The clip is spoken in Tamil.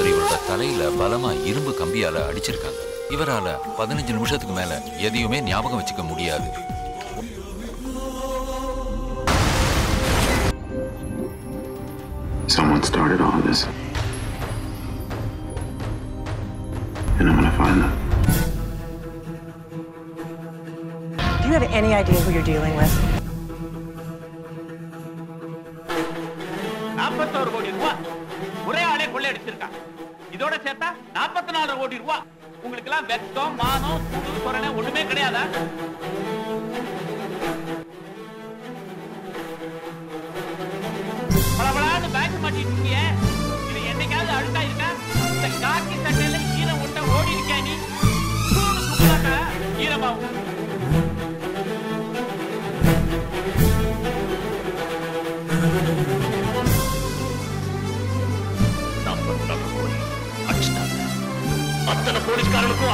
இவர் இவரோட தலையில பலமா இரும்பு கம்பியால அடிச்சிருக்காங்க. இவரால 15 நிமிஷத்துக்கு மேல எதையுமே ஞாபகம் வச்சுக்க முடியாது. Someone started all this. And I'm gonna find them. Do you have any idea who you're dealing with? 41 கோடி ரூபாய் ஒரே ஆளே கொள்ளையடிச்சிருக்கான். இதோட சேர்த்தா 44 கோடி ரூபாய். உங்களுக்கு எல்லாம் வெட்கம், மானம், சூடு, சொரணை ஒண்ணுமே கிடையாதா? பலபலான்னு பேங்க் மாட்டிட்டு இருக்கீங்க. இது என்னைக்காவது அழுக்கா இருக்கா? இந்த காக்கி சட்டையில ஈரம் ஒட்ட ஓடி இருக்கா நீ? சூடு சுத்தாக்க ஈரமாகும். அத்தனை போலீஸ்காரனுக்கும்